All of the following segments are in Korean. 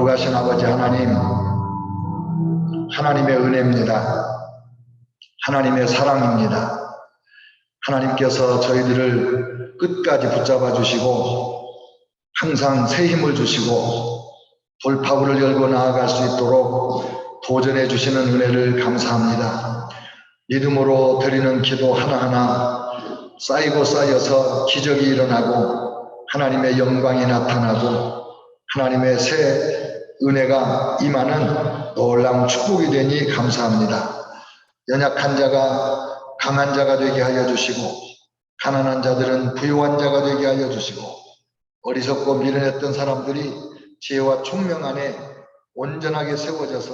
거룩하신 아버지 하나님, 하나님의 은혜입니다. 하나님의 사랑입니다. 하나님께서 저희들을 끝까지 붙잡아 주시고 항상 새 힘을 주시고 돌파구를 열고 나아갈 수 있도록 도전해 주시는 은혜를 감사합니다. 믿음으로 드리는 기도 하나하나 쌓이고 쌓여서 기적이 일어나고 하나님의 영광이 나타나고 하나님의 새 은혜가 임하는 놀라운 축복이 되니 감사합니다. 연약한 자가 강한 자가 되게 하여 주시고 가난한 자들은 부유한 자가 되게 하여 주시고 어리석고 미련했던 사람들이 지혜와 총명 안에 온전하게 세워져서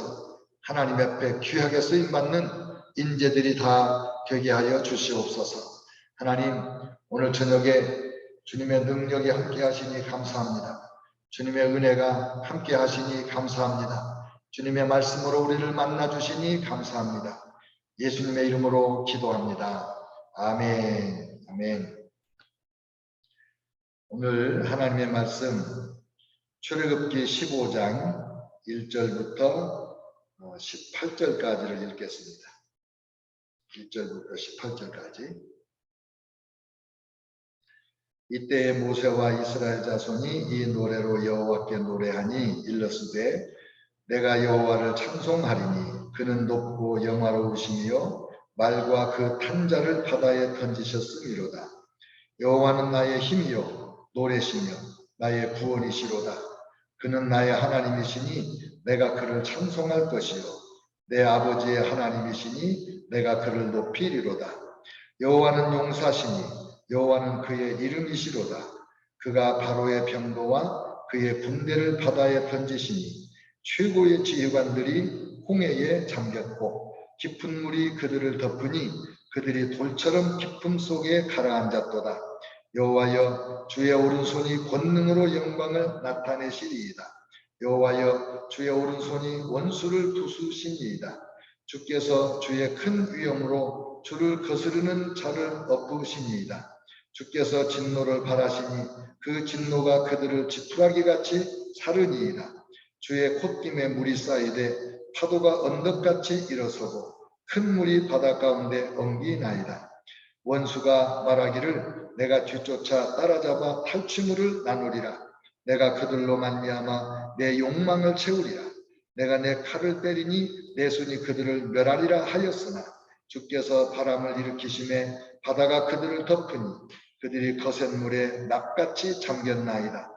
하나님 앞에 귀하게 쓰임받는 인재들이 다 되게 하여 주시옵소서. 하나님, 오늘 저녁에 주님의 능력이 함께 하시니 감사합니다. 주님의 은혜가 함께 하시니 감사합니다. 주님의 말씀으로 우리를 만나 주시니 감사합니다. 예수님의 이름으로 기도합니다. 아멘. 아멘. 오늘 하나님의 말씀 출애굽기 15장 1절부터 18절까지를 읽겠습니다. 1절부터 18절까지. 이때에 모세와 이스라엘 자손이 이 노래로 여호와께 노래하니 일렀으되 내가 여호와를 찬송하리니 그는 높고 영화로우시며 말과 그 탄자를 바다에 던지셨음이로다. 여호와는 나의 힘이요 노래시며 나의 구원이시로다. 그는 나의 하나님이시니 내가 그를 찬송할 것이요 내 아버지의 하나님이시니 내가 그를 높이리로다. 여호와는 용사시니 여호와는 그의 이름이시로다. 그가 바로의 병거와 그의 군대를 바다에 던지시니 최고의 지휘관들이 홍해에 잠겼고 깊은 물이 그들을 덮으니 그들이 돌처럼 깊음 속에 가라앉았도다. 여호와여 주의 오른손이 권능으로 영광을 나타내시리이다. 여호와여 주의 오른손이 원수를 부수시니이다. 주께서 주의 큰 위엄으로 주를 거스르는 자를 엎으시니이다. 주께서 진노를 발하시니 그 진노가 그들을 지푸라기같이 사르니이다. 주의 콧김에 물이 쌓이되 파도가 언덕같이 일어서고 큰 물이 바다 가운데 엉기나이다. 원수가 말하기를 내가 뒤쫓아 따라잡아 탈취물을 나누리라. 내가 그들로 말미암아 내 욕망을 채우리라. 내가 내 칼을 때리니 내 손이 그들을 멸하리라 하였으나 주께서 바람을 일으키심에 바다가 그들을 덮으니 그들이 거센 물에 납같이 잠겼나이다.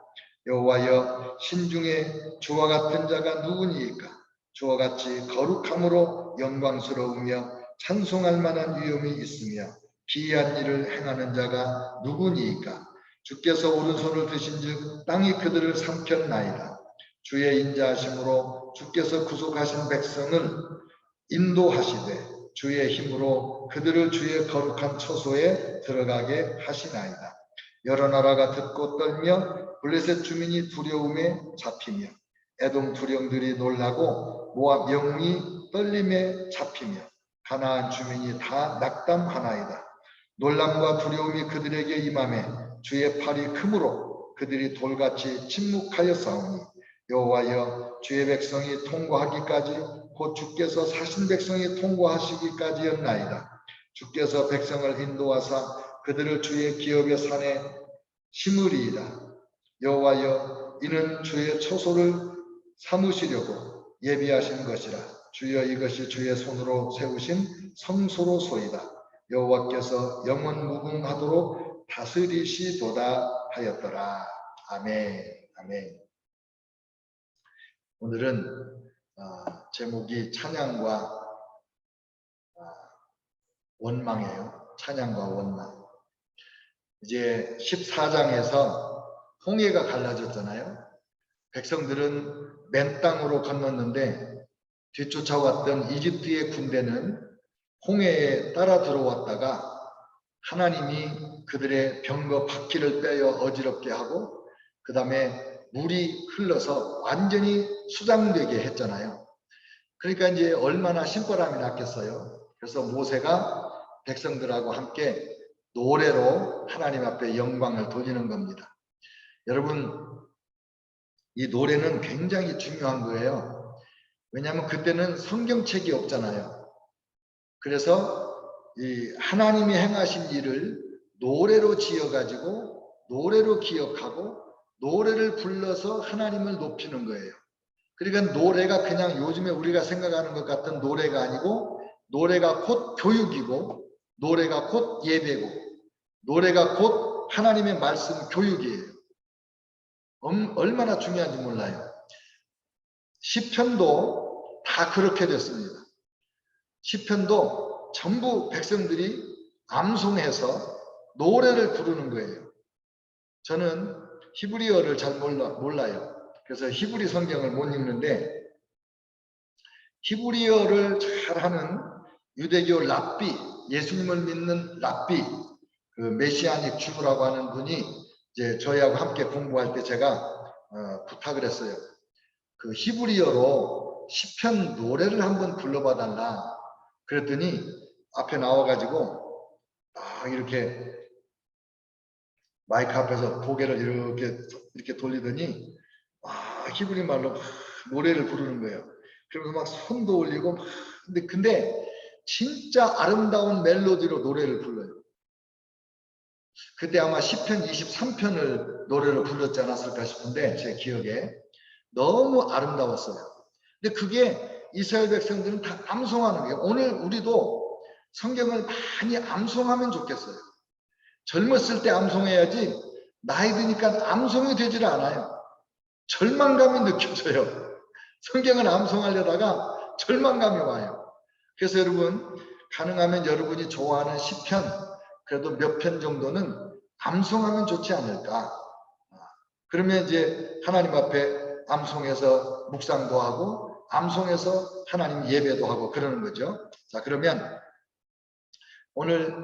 여호와여 신중에 주와 같은 자가 누구니이까? 주와 같이 거룩함으로 영광스러우며 찬송할 만한 위엄이 있으며 기이한 일을 행하는 자가 누구니이까? 주께서 오른손을 드신즉 땅이 그들을 삼켰나이다. 주의 인자하심으로 주께서 구속하신 백성을 인도하시되 주의 힘으로 그들을 주의 거룩한 처소에 들어가게 하시나이다. 여러 나라가 듣고 떨며 블레셋 주민이 두려움에 잡히며 에돔 두령들이 놀라고 모압 영웅이 떨림에 잡히며 가나안 주민이 다 낙담하나이다. 놀람과 두려움이 그들에게 임하매 주의 팔이 크므로 그들이 돌같이 침묵하여 싸우니 여호와여 주의 백성이 통과하기까지 곧 주께서 사신 백성이 통과하시기까지였나이다. 주께서 백성을 인도하사 그들을 주의 기업의 산에 심으리이다. 여호와여 이는 주의 처소를 삼으시려고 예비하신 것이라. 주여 이것이 주의 손으로 세우신 성소로소이다. 여호와께서 영원 무궁하도록 다스리시도다 하였더라. 아멘. 아멘. 오늘은 제목이 찬양과 원망이에요. 찬양과 원망. 이제 14장에서 홍해가 갈라졌잖아요. 백성들은 맨 땅으로 건넜는데 뒤쫓아왔던 이집트의 군대는 홍해에 따라 들어왔다가 하나님이 그들의 병거 바퀴를 빼어 어지럽게 하고 그 다음에 물이 흘러서 완전히 수장되게 했잖아요. 그러니까 이제 얼마나 신바람이 났겠어요. 그래서 모세가 백성들하고 함께 노래로 하나님 앞에 영광을 돌리는 겁니다. 여러분 이 노래는 굉장히 중요한 거예요. 왜냐하면 그때는 성경책이 없잖아요. 그래서 이 하나님이 행하신 일을 노래로 지어가지고 노래로 기억하고 노래를 불러서 하나님을 높이는 거예요. 그러니까 노래가 그냥 요즘에 우리가 생각하는 것 같은 노래가 아니고 노래가 곧 교육이고 노래가 곧 예배고 노래가 곧 하나님의 말씀 교육이에요. 얼마나 중요한지 몰라요. 시편도 다 그렇게 됐습니다. 시편도 전부 백성들이 암송해서 노래를 부르는 거예요. 저는 히브리어를 잘 몰라요. 그래서 히브리 성경을 못 읽는데 히브리어를 잘하는 유대교 랍비, 예수님을 믿는 랍비, 그 메시아닉 주라고 하는 분이 이제 저희하고 함께 공부할 때 제가 부탁을 했어요. 그 히브리어로 시편 노래를 한번 불러봐 달라. 그랬더니 앞에 나와가지고 이렇게 마이크 앞에서 고개를 이렇게 돌리더니 히브리 말로 막 노래를 부르는 거예요. 그러면서 막 손도 올리고 막 근데 진짜 아름다운 멜로디로 노래를 불러요. 그때 아마 시편 23편을 노래로 불렀지 않았을까 싶은데 제 기억에 너무 아름다웠어요. 근데 그게 이스라엘 백성들은 다 암송하는 거예요. 오늘 우리도 성경을 많이 암송하면 좋겠어요. 젊었을 때 암송해야지 나이 드니까 암송이 되질 않아요. 절망감이 느껴져요. 성경을 암송하려다가 절망감이 와요. 그래서 여러분 가능하면 여러분이 좋아하는 시편 그래도 몇 편 정도는 암송하면 좋지 않을까. 그러면 이제 하나님 앞에 암송해서 묵상도 하고 암송해서 하나님 예배도 하고 그러는 거죠. 자, 그러면 오늘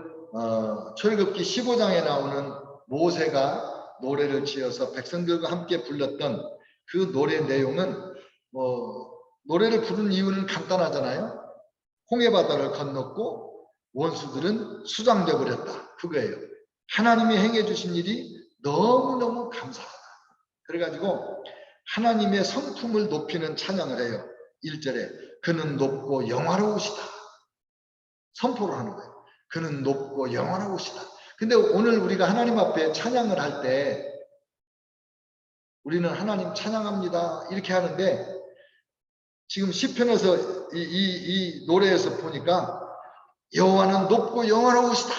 출애굽기 15장에 나오는 모세가 노래를 지어서 백성들과 함께 불렀던 그 노래 내용은 노래를 부른 이유는 간단하잖아요. 홍해바다를 건넜고 원수들은 수장되어 버렸다. 그거예요. 하나님이 행해 주신 일이 너무너무 감사하다. 그래가지고 하나님의 성품을 높이는 찬양을 해요. 1절에 그는 높고 영화로우시다. 선포를 하는 거예요. 그는 높고 영원하시다. 근데 오늘 우리가 하나님 앞에 찬양을 할 때 우리는 하나님 찬양합니다 이렇게 하는데 지금 시편에서 이 노래에서 보니까 여호와는 높고 영원하시다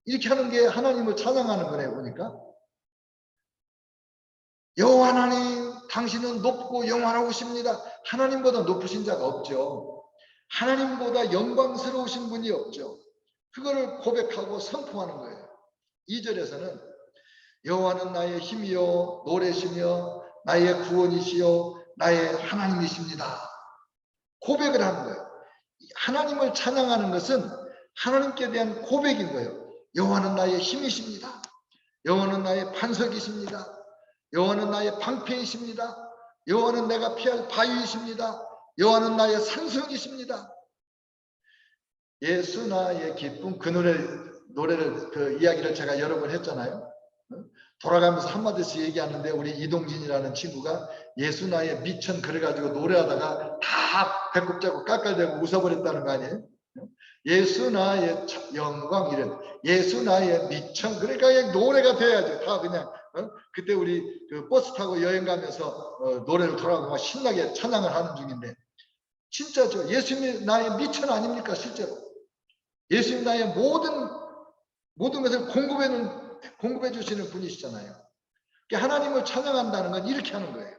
이렇게 하는 게 하나님을 찬양하는 거네요. 보니까 여호와 하나님 당신은 높고 영원하십니다. 하나님보다 높으신 자가 없죠. 하나님보다 영광스러우신 분이 없죠. 그거를 고백하고 선포하는 거예요. 2절에서는 여호와는 나의 힘이요 노래시며 나의 구원이시요 나의 하나님이십니다. 고백을 하는 거예요. 하나님을 찬양하는 것은 하나님께 대한 고백인 거예요. 여호와는 나의 힘이십니다. 여호와는 나의 반석이십니다. 여호와는 나의 방패이십니다. 여호와는 내가 피할 바위이십니다. 여호와는 나의 산성이십니다. 예수 나의 기쁨 그 노래를 그 이야기를 제가 여러 번 했잖아요. 돌아가면서 한마디씩 얘기하는데 우리 이동진이라는 친구가 예수 나의 미천 그래가지고 노래하다가 다 배꼽 잡고 깔깔대고 웃어버렸다는 거 아니에요? 예수 나의 영광 이래 예수 나의 미천 그러니까 노래가 돼야죠. 다 그냥 그때 우리 그 버스 타고 여행 가면서 노래를 돌아가고 막 신나게 찬양을 하는 중인데 진짜죠. 예수님이 나의 미천 아닙니까? 실제로 예수님 나의 모든 것을 공급해 주시는 분이시잖아요. 하나님을 찬양한다는 건 이렇게 하는 거예요.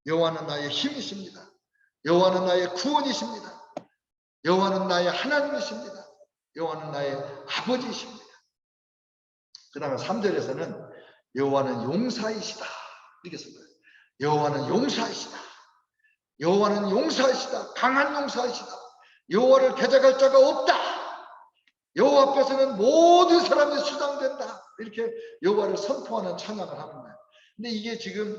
여호와는 나의 힘이십니다. 여호와는 나의 구원이십니다. 여호와는 나의 하나님이십니다. 여호와는 나의 아버지이십니다. 그 다음에 3절에서는 여호와는 용사이시다 이렇게 쓴 거예요. 여호와는 용사이시다. 여호와는 용사이시다. 강한 용사이시다. 여호와를 대적할 자가 없다. 여호와 앞에서는 모든 사람이 수장된다. 이렇게 여호와를 선포하는 찬양을 하는 거예요. 근데 이게 지금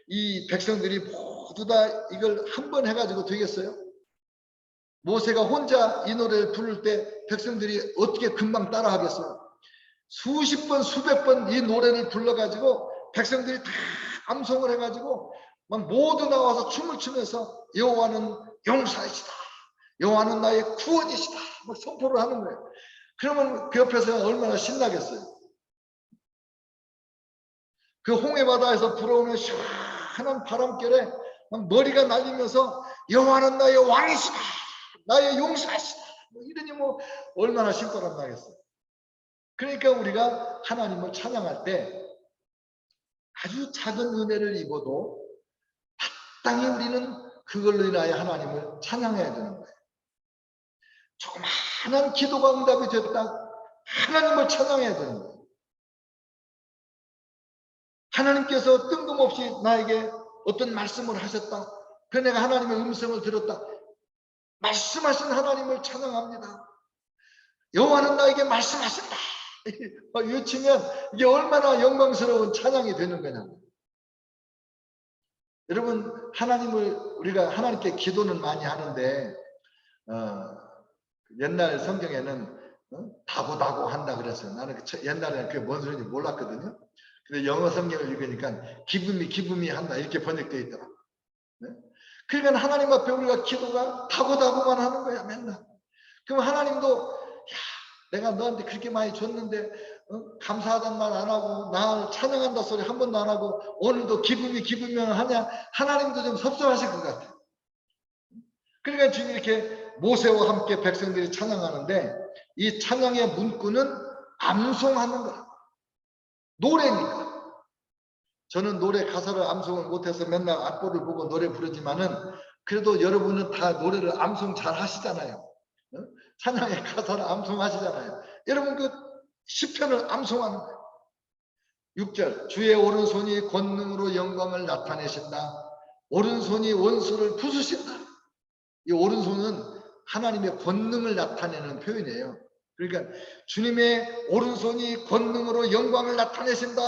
이 백성들이 모두 다 이걸 한 번 해가지고 되겠어요? 모세가 혼자 이 노래를 부를 때 백성들이 어떻게 금방 따라 하겠어요? 수십 번 수백 번 이 노래를 불러가지고 백성들이 다 암송을 해가지고 막 모두 나와서 춤을 추면서 여호와는 용사이시다, 여호와는 나의 구원이시다 막 선포를 하는 거예요. 그러면 그 옆에서 얼마나 신나겠어요. 그 홍해바다에서 불어오는 시원한 바람결에 막 머리가 날리면서 여호와는 나의 왕이시다, 나의 용사시다 뭐 이러니 뭐 얼마나 신바람 나겠어요. 그러니까 우리가 하나님을 찬양할 때 아주 작은 은혜를 입어도 마땅히 우리는 그걸로 인하여 하나님을 찬양해야 되는 거예요. 조그마한 기도가 응답이 됐다, 하나님을 찬양해야 되는 거예요. 하나님께서 뜬금없이 나에게 어떤 말씀을 하셨다, 그 내가 하나님의 음성을 들었다, 말씀하신 하나님을 찬양합니다. 여호와는 나에게 말씀하신다 외치면 이게 얼마나 영광스러운 찬양이 되는 거냐고. 여러분, 하나님을 우리가 하나님께 기도는 많이 하는데 옛날 성경에는 다고다고 한다 그랬어요. 나는 옛날에는 그게 뭔 소리인지 몰랐거든요. 근데 영어 성경을 읽으니까 기쁨이 한다 이렇게 번역되어 있더라고요. 네? 그러니까 하나님 앞에 우리가 기도가 다고다고만 하는 거야 맨날. 그럼 하나님도 야, 내가 너한테 그렇게 많이 줬는데 감사하다는 말 안 하고 나를 찬양한다 소리 한 번도 안 하고 오늘도 기쁨이면 하냐, 하나님도 좀 섭섭하실 것 같아요. 그러니까 지금 이렇게 모세와 함께 백성들이 찬양하는데 이 찬양의 문구는 암송하는 거야. 노래니까. 저는 노래 가사를 암송을 못해서 맨날 악보를 보고 노래 부르지만은 그래도 여러분은 다 노래를 암송 잘 하시잖아요. 찬양의 가사를 암송하시잖아요. 여러분 그 시편을 암송하는 거예요. 6절 주의 오른손이 권능으로 영광을 나타내신다. 오른손이 원수를 부수신다. 이 오른손은 하나님의 권능을 나타내는 표현이에요. 그러니까 주님의 오른손이 권능으로 영광을 나타내신다.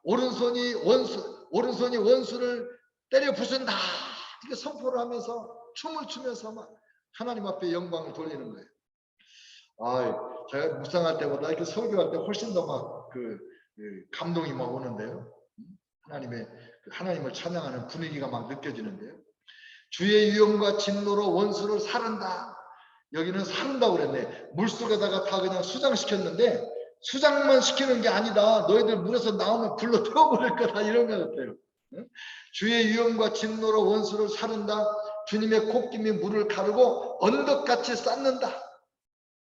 오른손이 원수를 때려 부순다. 이렇게 선포를 하면서 춤을 추면서 막 하나님 앞에 영광을 돌리는 거예요. 제가 묵상할 때보다 이렇게 설교할 때 훨씬 더 막 감동이 막 오는데요. 하나님을 찬양하는 분위기가 막 느껴지는데요. 주의 위엄과 진노로 원수를 사른다. 여기는 사른다고 그랬네. 물속에다가 다 그냥 수장시켰는데 수장만 시키는 게 아니다. 너희들 물에서 나오면 불로 태워버릴 거다 이런 거 같아요. 주의 위엄과 진노로 원수를 사른다. 주님의 콧김이 물을 가르고 언덕같이 쌓는다.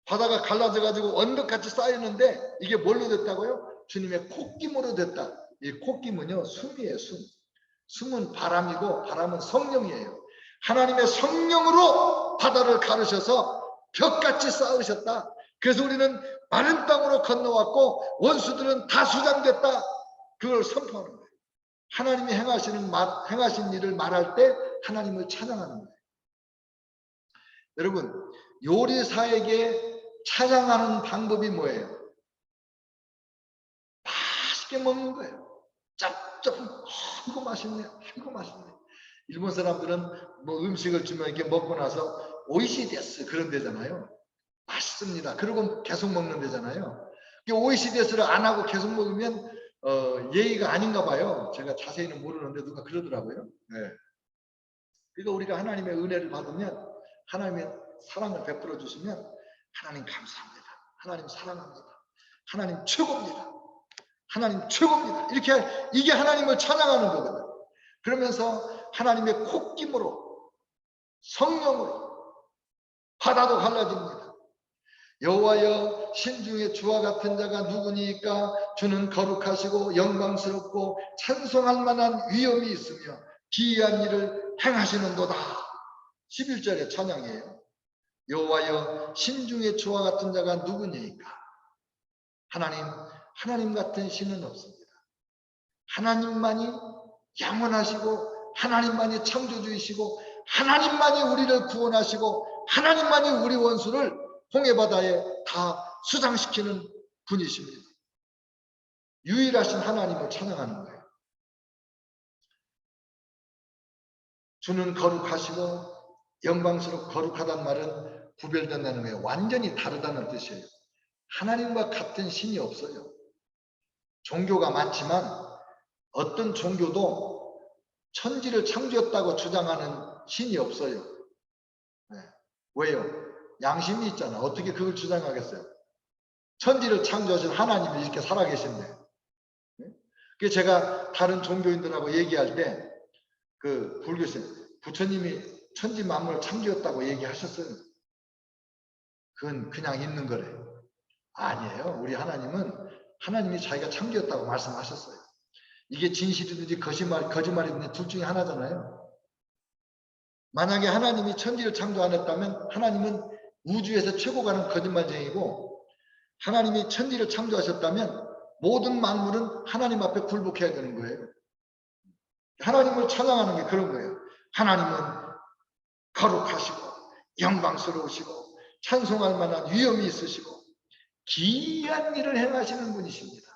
바다가 갈라져 가지고 언덕같이 쌓이는데 이게 뭘로 됐다고요? 주님의 콧김으로 됐다. 이 콧김은요 숨이에요. 숨은 바람이고 바람은 성령이에요. 하나님의 성령으로 바다를 가르셔서 벽같이 쌓으셨다. 그래서 우리는 마른 땅으로 건너왔고 원수들은 다 수장됐다. 그걸 선포하는 거예요. 하나님이 행하신 일을 말할 때 하나님을 찬양하는 거예요. 여러분, 요리사에게 찬양하는 방법이 뭐예요? 맛있게 먹는 거예요. 짭짭, 이거 맛있네, 이거 맛있네. 일본 사람들은 뭐 음식을 주면 이렇게 먹고 나서 오이시데스 그런 데잖아요. 맛있습니다. 그러고 계속 먹는 데잖아요. 오이시데스를 안 하고 계속 먹으면 예의가 아닌가 봐요. 제가 자세히는 모르는데 누가 그러더라고요. 네. 그러니까 우리가 하나님의 은혜를 받으면 하나님의 사랑을 베풀어 주시면 하나님 감사합니다. 하나님 사랑합니다. 하나님 최고입니다. 하나님 최고입니다. 이렇게 이게 하나님을 찬양하는 거거든요. 그러면서 하나님의 콧김으로 성령으로 바다도 갈라집니다. 여호와여 신중에 주와 같은 자가 누구니까? 주는 거룩하시고 영광스럽고 찬송할 만한 위엄이 있으며 기이한 일을 행하시는도다. 11절의 찬양이에요. 여호와여 신중에 주와 같은 자가 누구니까? 하나님 같은 신은 없습니다. 하나님만이 영원하시고 하나님만이 창조주이시고 하나님만이 우리를 구원하시고 하나님만이 우리 원수를 홍해바다에 다 수장시키는 분이십니다. 유일하신 하나님을 찬양하는 거예요. 주는 거룩하시고 영광스럽고 거룩하다는 말은 구별된다는 거예요. 완전히 다르다는 뜻이에요. 하나님과 같은 신이 없어요. 종교가 많지만 어떤 종교도 천지를 창조했다고 주장하는 신이 없어요. 네. 왜요? 양심이 있잖아. 어떻게 그걸 주장하겠어요? 천지를 창조하신 하나님이 이렇게 살아계신데. 네? 그래서 제가 다른 종교인들하고 얘기할 때 그 불교신 부처님이 천지 만물을 창조했다고 얘기하셨어요. 그건 그냥 있는 거래요. 아니에요. 우리 하나님은 하나님이 자기가 창조했다고 말씀하셨어요. 이게 진실이든지 거짓말이든지 둘 중에 하나잖아요. 만약에 하나님이 천지를 창조 안 했다면 하나님은 우주에서 최고 가는 거짓말쟁이고, 하나님이 천지를 창조하셨다면 모든 만물은 하나님 앞에 굴복해야 되는 거예요. 하나님을 찬양하는 게 그런 거예요. 하나님은 거룩하시고 영광스러우시고 찬송할 만한 위엄이 있으시고 기이한 일을 행하시는 분이십니다.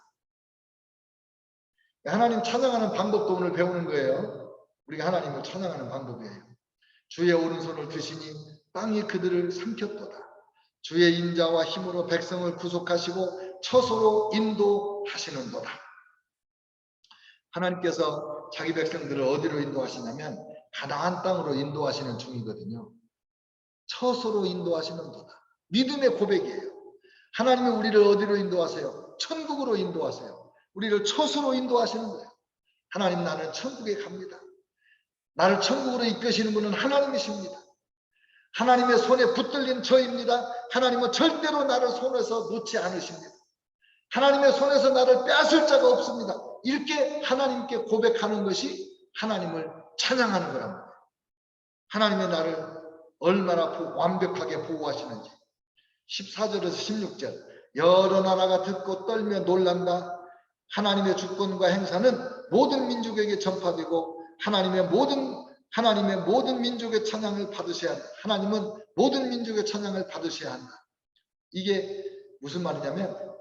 하나님 찬양하는 방법도 오늘 배우는 거예요. 우리가 하나님을 찬양하는 방법이에요. 주의 오른손을 드시니 땅이 그들을 삼켰도다. 주의 인자와 힘으로 백성을 구속하시고 처소로 인도하시는도다. 하나님께서 자기 백성들을 어디로 인도하시냐면 가나안 땅으로 인도하시는 중이거든요. 처소로 인도하시는도다. 믿음의 고백이에요. 하나님이 우리를 어디로 인도하세요? 천국으로 인도하세요. 우리를 처소로 인도하시는 거예요. 하나님, 나는 천국에 갑니다. 나를 천국으로 이끄시는 분은 하나님이십니다. 하나님의 손에 붙들린 저입니다. 하나님은 절대로 나를 손에서 놓지 않으십니다. 하나님의 손에서 나를 빼앗을 자가 없습니다. 이렇게 하나님께 고백하는 것이 하나님을 찬양하는 거란 말이에요. 하나님의 나를 얼마나 완벽하게 보호하시는지. 14절에서 16절, 여러 나라가 듣고 떨며 놀란다. 하나님의 주권과 행사는 모든 민족에게 전파되고 하나님의 모든 민족의 찬양을 받으셔야 한다. 하나님은 모든 민족의 찬양을 받으셔야 한다. 이게 무슨 말이냐면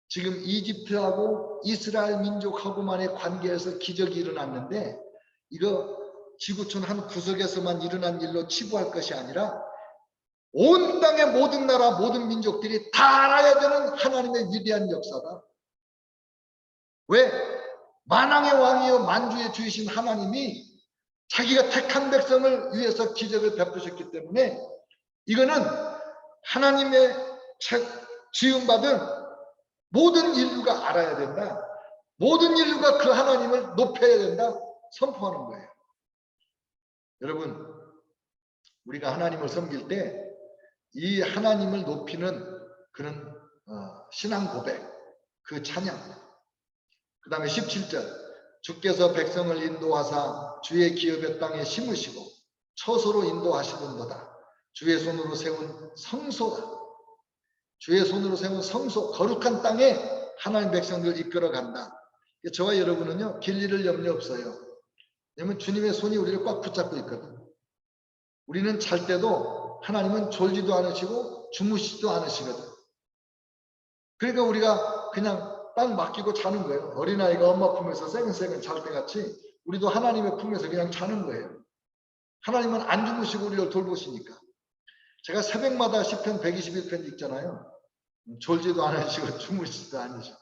지금 이집트하고 이스라엘 민족하고만의 관계에서 기적이 일어났는데 이거 지구촌 한 구석에서만 일어난 일로 치부할 것이 아니라 온 땅의 모든 나라 모든 민족들이 다 알아야 되는 하나님의 위대한 역사다. 왜? 만왕의 왕이요 만주의 주이신 하나님이 자기가 택한 백성을 위해서 기적을 베푸셨기 때문에 이거는 하나님의 지음받은 모든 인류가 알아야 된다. 모든 인류가 그 하나님을 높여야 된다. 선포하는 거예요. 여러분, 우리가 하나님을 섬길 때 이 하나님을 높이는 그런 신앙 고백, 그 찬양. 그 다음에 17절, 주께서 백성을 인도하사 주의 기업의 땅에 심으시고 처소로 인도하시는도다. 주의 손으로 세운 성소다. 주의 손으로 세운 성소, 거룩한 땅에 하나님 백성들을 이끌어 간다. 저와 여러분은요, 길 잃을 염려 없어요. 왜냐면 주님의 손이 우리를 꽉 붙잡고 있거든. 우리는 잘 때도 하나님은 졸지도 않으시고 주무시지도 않으시거든. 그러니까 우리가 그냥 딱 맡기고 자는 거예요. 어린아이가 엄마 품에서 새근새근 잘 때같이 우리도 하나님의 품에서 그냥 자는 거예요. 하나님은 안 주무시고 우리를 돌보시니까. 제가 새벽마다 시편 121편 읽잖아요. 졸지도 않으시고 주무시지도 않으시고.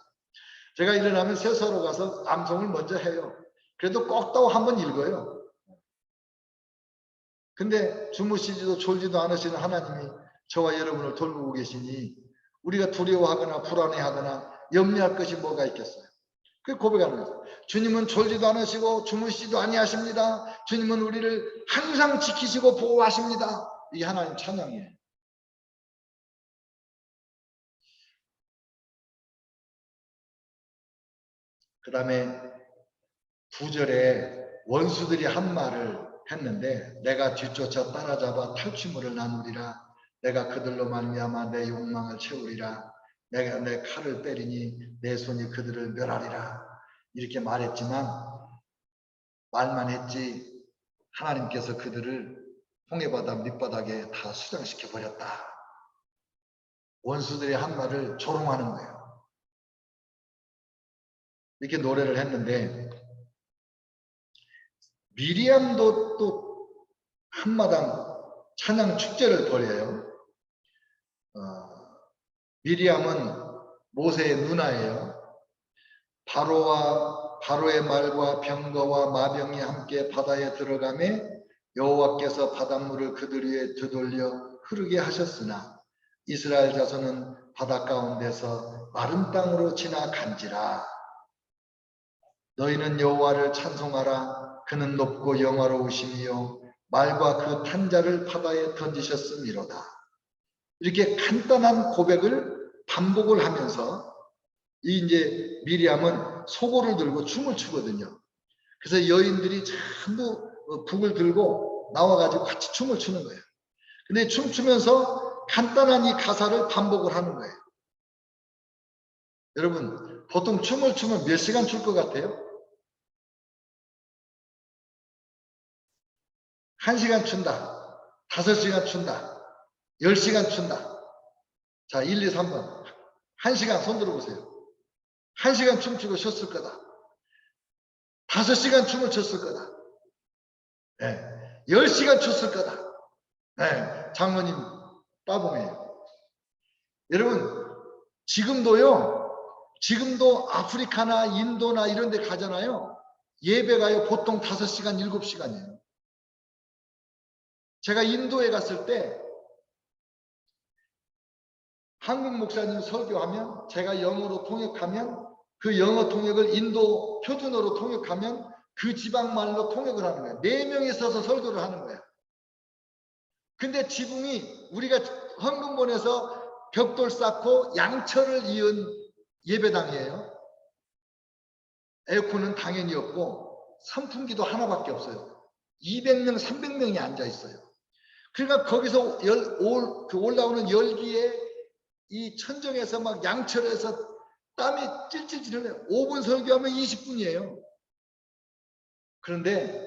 제가 일어나면 세수하러 가서 암송을 먼저 해요. 그래도 꼭 또 한번 읽어요. 근데 주무시지도 졸지도 않으시는 하나님이 저와 여러분을 돌보고 계시니 우리가 두려워하거나 불안해하거나 염려할 것이 뭐가 있겠어요? 그 고백하는 거죠. 주님은 졸지도 않으시고 주무시지도 아니하십니다. 주님은 우리를 항상 지키시고 보호하십니다. 이게 하나님 찬양이에요. 그 다음에 9절에 원수들이 한 말을 했는데 내가 뒤쫓아 따라잡아 탈취물을 나누리라. 내가 그들로 말미암아 내 욕망을 채우리라. 내가 내 칼을 때리니 내 손이 그들을 멸하리라. 이렇게 말했지만 말만 했지 하나님께서 그들을 홍해바다 밑바닥에 다 수장시켜 버렸다. 원수들이 한 말을 조롱하는 거예요. 이렇게 노래를 했는데 미리암도 또 한마당 찬양 축제를 벌여요. 미리암은 모세의 누나예요. 바로의 말과 병거와 마병이 함께 바다에 들어가매 여호와께서 바닷물을 그들 위에 되돌려 흐르게 하셨으나 이스라엘 자손은 바다 가운데서 마른 땅으로 지나간지라. 너희는 여호와를 찬송하라. 그는 높고 영화로우심이요 말과 그 탄자를 바다에 던지셨음이로다. 이렇게 간단한 고백을 반복을 하면서 이제 미리암은 소고를 들고 춤을 추거든요. 그래서 여인들이 전부 북을 들고 나와가지고 같이 춤을 추는 거예요. 근데 춤추면서 간단한 이 가사를 반복을 하는 거예요. 여러분, 보통 춤을 추면 몇 시간 출 것 같아요? 1시간 춘다, 5시간 춘다, 10시간 춘다. 자, 1, 2, 3번. 1시간 손 들어보세요. 1시간 춤추고 쉬었을 거다. 5시간 춤을 췄을 거다. 네. 10시간 췄을 거다. 네. 장모님 따봉이에요. 여러분, 지금도 아프리카나 인도나 이런 데 가잖아요. 예배가요, 보통 5시간, 7시간이에요. 제가 인도에 갔을 때 한국 목사님 설교하면 제가 영어로 통역하면 그 영어 통역을 인도 표준어로 통역하면 그 지방말로 통역을 하는 거예요. 4명이 서서 설교를 하는 거예요. 근데 지붕이 우리가 헌금 보내서 벽돌 쌓고 양철을 이은 예배당이에요. 에어컨은 당연히 없고 선풍기도 하나밖에 없어요. 200명, 300명이 앉아 있어요. 그러니까 거기서 올라오는 열기에 이 천정에서 막 양철에서 땀이 찔찔 흘려요. 5분 설교하면 20분이에요. 그런데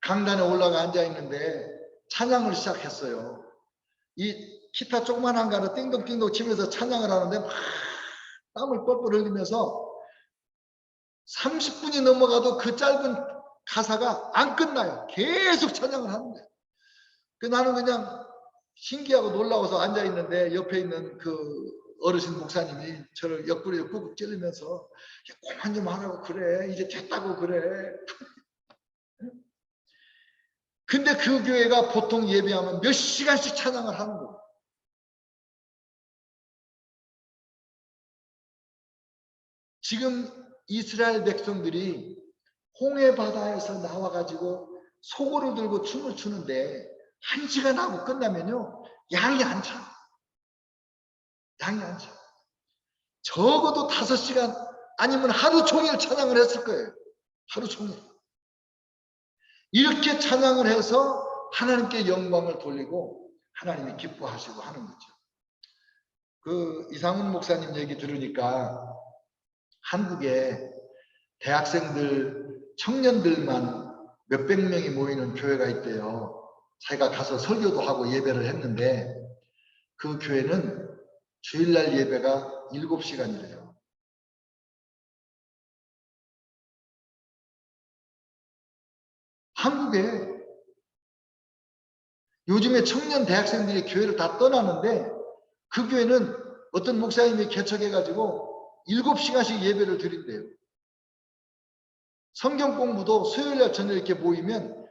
강단에 올라가 앉아 있는데 찬양을 시작했어요. 이 기타 조그만한 거를 띵동띵동 치면서 찬양을 하는데 막 땀을 뻘뻘 흘리면서 30분이 넘어가도 그 짧은 가사가 안 끝나요. 계속 찬양을 하는 거예요. 나는 그냥 신기하고 놀라워서 앉아 있는데 옆에 있는 그 어르신 목사님이 저를 옆구리에 꾹꾹 찌르면서 그만 좀 하라고 그래. 이제 됐다고 그래. 근데 그 교회가 보통 예배하면 몇 시간씩 찬양을 하는 거예요. 지금 이스라엘 백성들이 홍해 바다에서 나와가지고 소고를 들고 춤을 추는데 1시간 하고 끝나면요. 양이 안 차. 양이 안 차. 적어도 5시간 아니면 하루 종일 찬양을 했을 거예요. 하루 종일. 이렇게 찬양을 해서 하나님께 영광을 돌리고 하나님이 기뻐하시고 하는 거죠. 그 이상훈 목사님 얘기 들으니까 한국에 대학생들, 청년들만 몇백 명이 모이는 교회가 있대요. 자기가 가서 설교도 하고 예배를 했는데 그 교회는 주일날 예배가 7시간이래요. 한국에 요즘에 청년 대학생들이 교회를 다 떠나는데 그 교회는 어떤 목사님이 개척해가지고 7시간씩 예배를 드린대요. 성경 공부도 수요일날 저녁 이렇게 모이면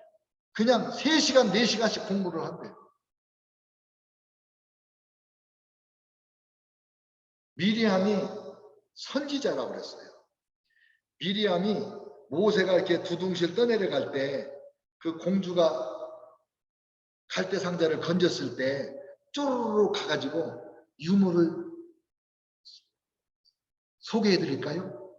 그냥 3시간, 4시간씩 공부를 한대요. 미리암이 선지자라고 그랬어요. 미리암이 모세가 이렇게 두둥실 떠내려갈 때 그 공주가 갈대 상자를 건졌을 때 쪼르르 가가지고 유물을 소개해 드릴까요?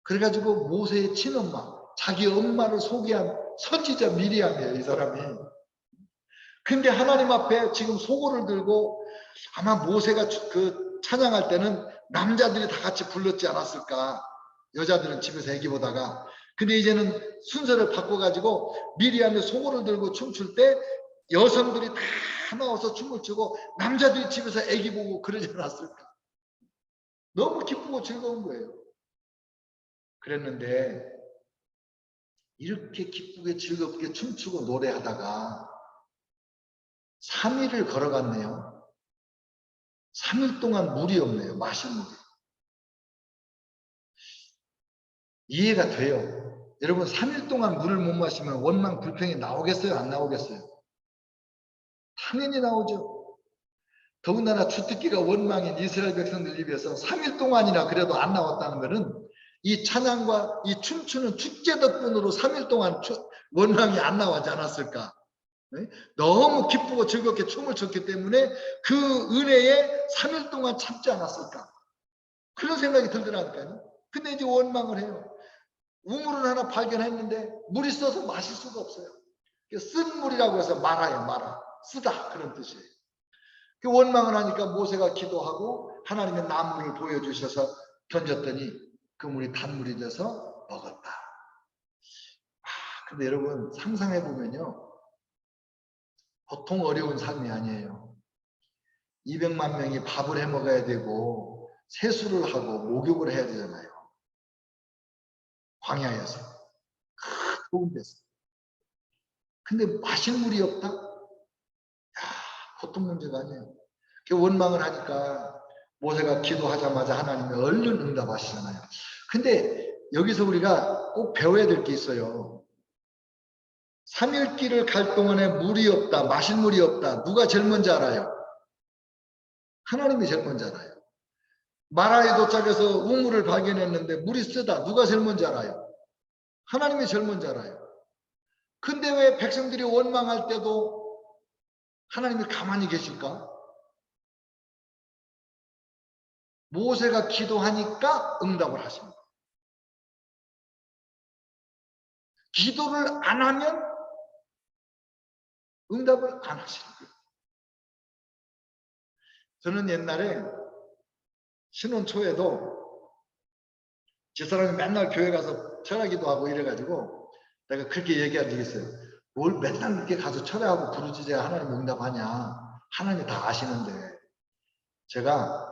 그래가지고 모세의 친엄마, 자기 엄마를 소개한 선지자 미리암이에요, 이 사람이. 근데 하나님 앞에 지금 소고를 들고 아마 모세가 그 찬양할 때는 남자들이 다 같이 불렀지 않았을까. 여자들은 집에서 애기 보다가. 근데 이제는 순서를 바꿔가지고 미리암이 소고를 들고 춤출 때 여성들이 다 나와서 춤을 추고 남자들이 집에서 애기 보고 그러지 않았을까. 너무 기쁘고 즐거운 거예요. 그랬는데 이렇게 기쁘게 즐겁게 춤추고 노래하다가 3일을 걸어갔네요. 3일 동안 물이 없네요. 마실 물이. 이해가 돼요. 여러분 3일 동안 물을 못 마시면 원망 불평이 나오겠어요? 안 나오겠어요? 당연히 나오죠. 더군다나 주특기가 원망인 이스라엘 백성들 입에서 3일 동안이나 그래도 안 나왔다는 것은 이 찬양과 이 춤추는 축제 덕분으로 3일 동안 원망이 안 나오지 않았을까? 네? 너무 기쁘고 즐겁게 춤을 췄기 때문에 그 은혜에 3일 동안 참지 않았을까? 그런 생각이 들더라니까요. 근데 이제 원망을 해요. 우물을 하나 발견했는데 물이 써서 마실 수가 없어요. 쓴 물이라고 해서 말아요, 말아. 쓰다 그런 뜻이에요. 그 원망을 하니까 모세가 기도하고 하나님의 나무를 보여주셔서 던졌더니 그 물이 단물이 돼서 먹었다. 근데 여러분 상상해 보면요, 보통 어려운 삶이 아니에요. 200만 명이 밥을 해 먹어야 되고 세수를 하고 목욕을 해야 되잖아요. 광야에서 더운 데서. 근데 마실 물이 없다? 보통 문제가 아니에요. 그 원망을 하니까 모세가 기도하자마자 하나님이 얼른 응답하시잖아요. 근데 여기서 우리가 꼭 배워야 될 게 있어요. 3일 길을 갈 동안에 물이 없다, 마실 물이 없다. 누가 제일 먼저 알아요? 하나님이 제일 먼저 알아요. 마라에 도착해서 우물을 발견했는데 물이 쓰다. 누가 제일 먼저 알아요? 하나님이 제일 먼저 알아요. 근데 왜 백성들이 원망할 때도 하나님이 가만히 계실까? 모세가 기도하니까 응답을 하십니다. 기도를 안 하면 응답을 안 하시는 거예요. 저는 옛날에 신혼 초에도 집사람이 맨날 교회 가서 철야기도 하고 이래가지고 내가 그렇게 얘기한 적이 있어요. 뭘 맨날 이렇게 가서 철야하고 부르짖어야 하나님 응답하냐. 하나님이 다 아시는데. 제가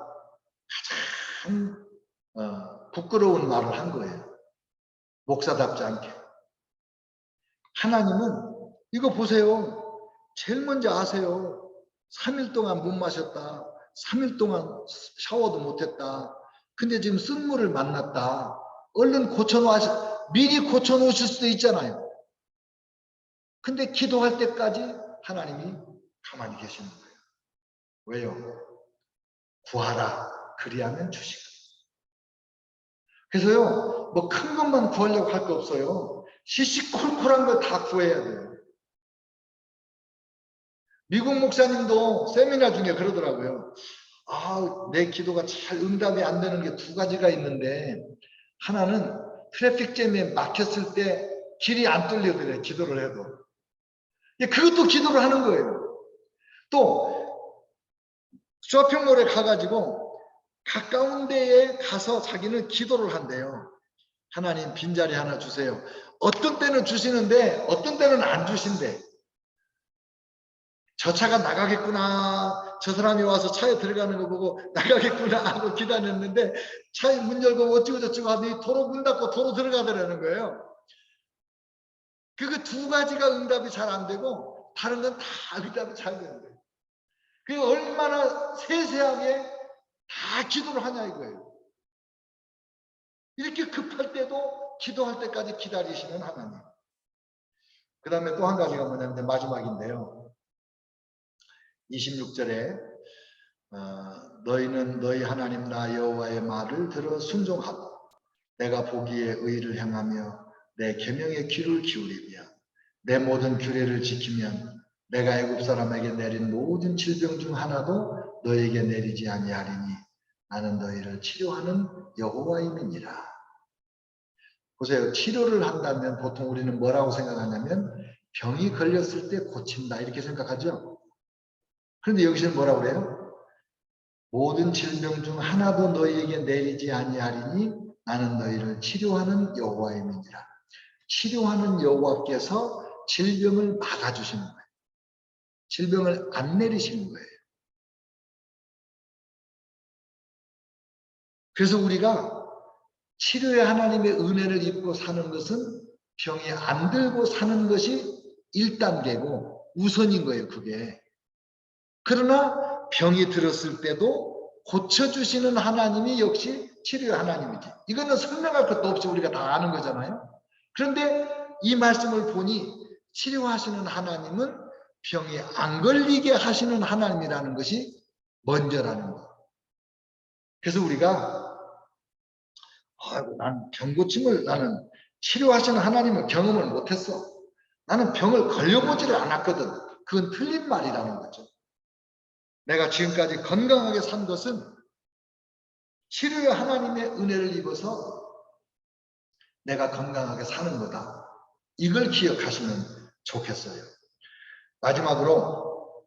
가장 부끄러운 말을 한 거예요. 목사답지 않게. 하나님은 이거 보세요. 제일 먼저 아세요. 3일 동안 못 마셨다. 3일 동안 샤워도 못했다. 근데 지금 쓴물을 만났다. 얼른 미리 고쳐놓으실 수도 있잖아요. 근데 기도할 때까지 하나님이 가만히 계시는 거예요. 왜요? 구하라. 그리하면 주시고. 그래서요, 뭐 큰 것만 구하려고 할 거 없어요. 시시콜콜한 걸 다 구해야 돼요. 미국 목사님도 세미나 중에 그러더라고요. 내 기도가 잘 응답이 안 되는 게 두 가지가 있는데, 하나는 트래픽잼에 막혔을 때 길이 안 뚫려드려요. 기도를 해도. 그것도 기도를 하는 거예요. 또 쇼핑몰에 가가지고 가까운 데에 가서 자기는 기도를 한대요. 하나님 빈자리 하나 주세요. 어떤 때는 주시는데 어떤 때는 안 주신대. 저 차가 나가겠구나. 저 사람이 와서 차에 들어가는 거 보고 나가겠구나 하고 기다렸는데 차에 문 열고 어쩌고 저쩌고 하더니 도로 문 닫고 도로 들어가더라는 거예요. 그 두 가지가 응답이 잘 안 되고 다른 건 다 응답이 잘 되는 거예요. 그게 얼마나 세세하게 다 기도를 하냐 이거예요. 이렇게 급할 때도 기도할 때까지 기다리시는 하나님. 그 다음에 또 한 가지가 뭐냐면 마지막인데요. 26절에 너희는 너희 하나님 나 여호와의 말을 들어 순종하고 내가 보기에 의를 행하며 내 계명에 귀를 기울이며 내 모든 규례를 지키면 내가 애굽 사람에게 내린 모든 질병 중 하나도 너에게 내리지 아니하리니 나는 너희를 치료하는 여호와임이니라. 보세요. 치료를 한다면 보통 우리는 뭐라고 생각하냐면 병이 걸렸을 때 고친다 이렇게 생각하죠. 그런데 여기서는 뭐라고 그래요? 모든 질병 중 하나도 너희에게 내리지 아니하리니 나는 너희를 치료하는 여호와임이니라. 치료하는 여호와께서 질병을 막아주시는 거예요. 질병을 안 내리시는 거예요. 그래서 우리가 치료의 하나님의 은혜를 입고 사는 것은 병이 안 들고 사는 것이 1단계고 우선인 거예요. 그게. 그러나 병이 들었을 때도 고쳐주시는 하나님이 역시 치료의 하나님이지. 이거는 설명할 것도 없이 우리가 다 아는 거잖아요. 그런데 이 말씀을 보니 치료하시는 하나님은 병이 안 걸리게 하시는 하나님이라는 것이 먼저라는 거. 그래서 우리가 난 병 고침을 나는 치료하시는 하나님을 경험을 못했어. 나는 병을 걸려보지를 않았거든. 그건 틀린 말이라는 거죠. 내가 지금까지 건강하게 산 것은 치료의 하나님의 은혜를 입어서 내가 건강하게 사는 거다. 이걸 기억하시면 좋겠어요. 마지막으로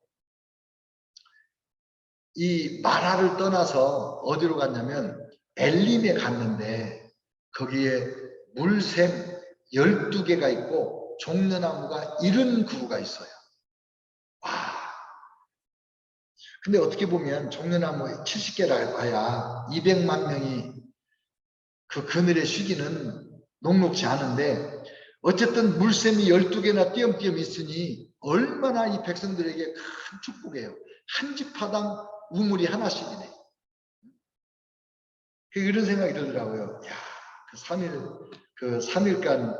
이 마라를 떠나서 어디로 갔냐면 엘림에 갔는데 거기에 물샘 12개가 있고 종려나무가 79그루가 있어요. 와. 근데 어떻게 보면 종려나무 70개라 봐야 200만 명이 그 그늘에 쉬기는 녹록지 않은데 어쨌든 물샘이 12개나 띄엄띄엄 있으니 얼마나 이 백성들에게 큰 축복이에요. 한 지파당 우물이 하나씩이네. 이런 생각이 들더라고요. 야, 그 3일간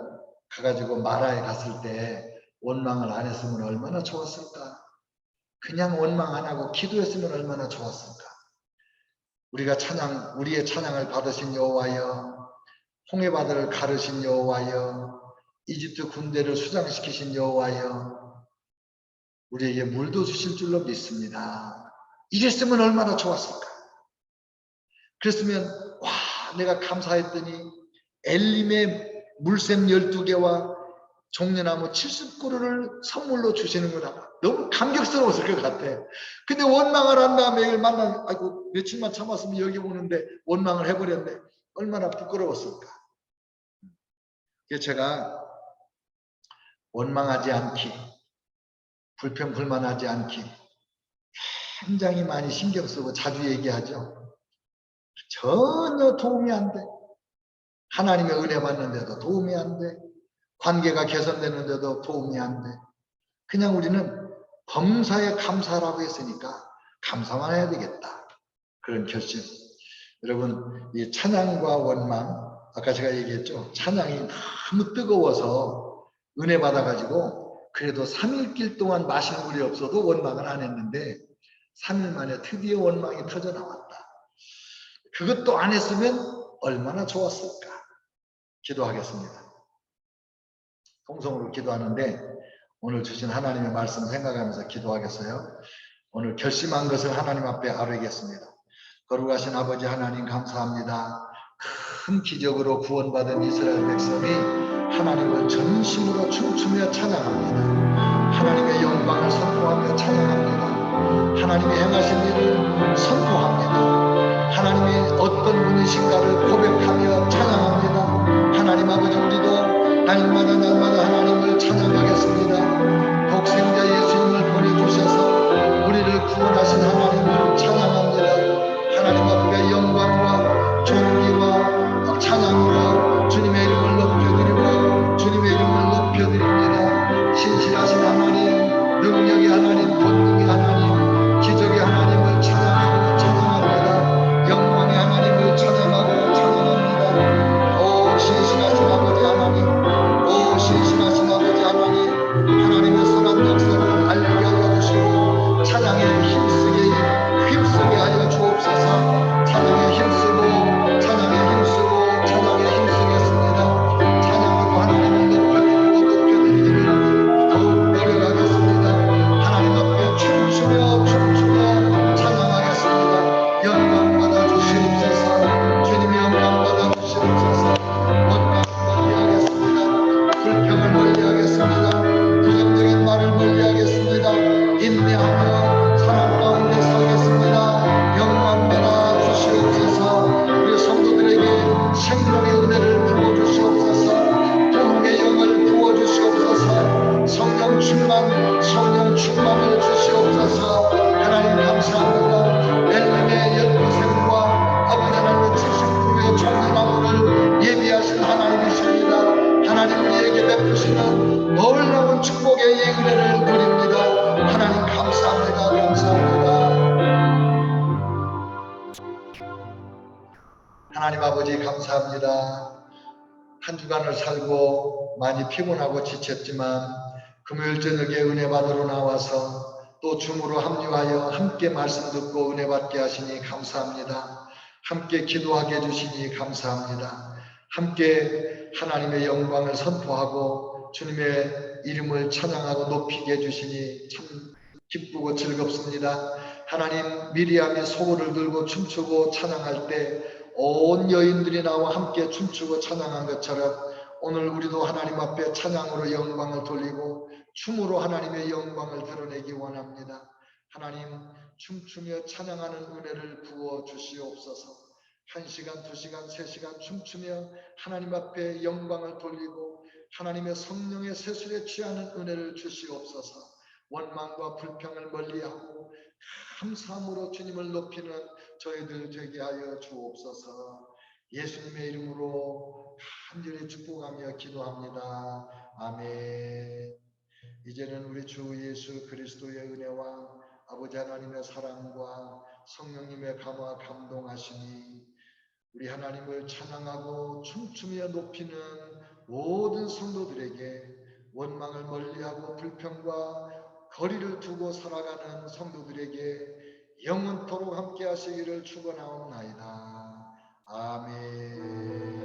가가지고 마라에 갔을 때 원망을 안 했으면 얼마나 좋았을까. 그냥 원망 안 하고 기도했으면 얼마나 좋았을까. 우리의 찬양을 받으신 여호와여, 홍해바다를 가르신 여호와여, 이집트 군대를 수장시키신 여호와여, 우리에게 물도 주실 줄로 믿습니다. 이랬으면 얼마나 좋았을까. 그랬으면 와, 내가 감사했더니 엘림의 물샘 12개와 종려나무 70그루를 선물로 주시는구나. 너무 감격스러웠을 것 같아. 근데 원망을 한 다음에 이걸 아이고 며칠만 참았으면 여기 오는데 원망을 해버렸네. 얼마나 부끄러웠을까. 그래서 제가 원망하지 않기, 불평불만하지 않기 굉장히 많이 신경 쓰고 자주 얘기하죠. 전혀 도움이 안 돼. 하나님의 은혜 받는데도 도움이 안 돼. 관계가 개선되는데도 도움이 안 돼. 그냥 우리는 범사에 감사라고 했으니까 감사만 해야 되겠다. 그런 결심. 여러분, 이 찬양과 원망, 아까 제가 얘기했죠. 찬양이 너무 뜨거워서 은혜 받아가지고 그래도 3일길 동안 마실 물이 없어도 원망을 안 했는데 3일 만에 드디어 원망이 터져 나왔다. 그것도 안 했으면 얼마나 좋았을까. 기도하겠습니다. 통성으로 기도하는데 오늘 주신 하나님의 말씀 생각하면서 기도하겠어요. 오늘 결심한 것을 하나님 앞에 아뢰겠습니다. 거룩하신 아버지 하나님 감사합니다. 큰 기적으로 구원받은 이스라엘 백성이 하나님을 전심으로 춤추며 찬양합니다. 하나님의 영광을 선포하며 찬양합니다. 하나님이 행하신 일을 선포합니다. 하나님이 어떤 분이신가를 고백하며 찬양합니다. 하나님 아버지 우리도 날마다 하나님을 찬양하겠습니다. 독생자 예수님을 보내주셔서 우리를 구원하신 하나님을 찬양합니다. 하나님 앞에 영광과 존귀와 찬양으로 주님의 이름을 높여드리고 주님의 이름을 높여드립니다. 신실하신 하나님, 능력의 하나님, 권능의 하나님, 기적의 하나님을 찬양하고 찬양합니다. 영광의 하나님을 찬양하고 찬양합니다. 오 신실하신 아버지 하나님, 오 신실하신 아버지 하나님, 하나님의 선한 역사를 알게 하여 주시고 찬양에 힘쓰게 하여 주옵소서. 찬양에 힘쓰고 찬양에 힘쓰고 찬양에 힘쓰겠습니다. 찬양으로 하나님을 높여드리기를 더욱 노력하겠습니다. 하나님 앞에 춤추며 찬양하겠습니다. 영광 받아 주시옵소서. 주님의 영광 받아 주시옵소서. 원망 멀리하겠습니다. 불평을 멀리하겠습니다. 부정적인 말을 멀리하겠습니다. 인내하며 사랑 가운데 서겠습니다. 영광 받아 주시옵소서. 우리 성도들에게 생명의 은혜를 부어주시옵소서. 부흥의 영을 부어주시옵소서. 성령 충만을 주시옵소서. 하나님 감사합니다. 엘림의 12샘과 아버지 하나님의 70그루의 종려나무를 예비하신 하나님이십니다. 하나님 우리에게 베푸시는 놀라운 축복의 은혜를 누립니다. 하나님 감사합니다. 감사합니다. 하나님 아버지 감사합니다. 한 주간을 살고 많이 피곤하고 지쳤지만 금요일 저녁에 은혜 받으러 나와서 또 줌으로 합류하여 함께 말씀 듣고 은혜 받게 하시니 감사합니다. 함께 기도하게 해주시니 감사합니다. 함께 하나님의 영광을 선포하고 주님의 이름을 찬양하고 높이게 해주시니 참 기쁘고 즐겁습니다. 하나님, 미리암이 소고를 들고 춤추고 찬양할 때 온 여인들이 나와 함께 춤추고 찬양한 것처럼 오늘 우리도 하나님 앞에 찬양으로 영광을 돌리고 춤으로 하나님의 영광을 드러내기 원합니다. 하나님, 춤추며 찬양하는 은혜를 부어 주시옵소서. 1시간, 2시간, 3시간 춤추며 하나님 앞에 영광을 돌리고 하나님의 성령의 세술에 취하는 은혜를 주시옵소서. 원망과 불평을 멀리하고 감사함으로 주님을 높이는 저희들 되게 하여 주옵소서. 예수님의 이름으로 간절히 축복하며 기도합니다. 아멘. 이제는 우리 주 예수 그리스도의 은혜와 아버지 하나님의 사랑과 성령님의 감화 감동하심이 우리 하나님을 찬양하고 춤추며 높이는 모든 성도들에게 원망을 멀리하고 불평과 거리를 두고 살아가는 성도들에게 영원토록 함께 하시기를 축원하옵나이다. 아멘.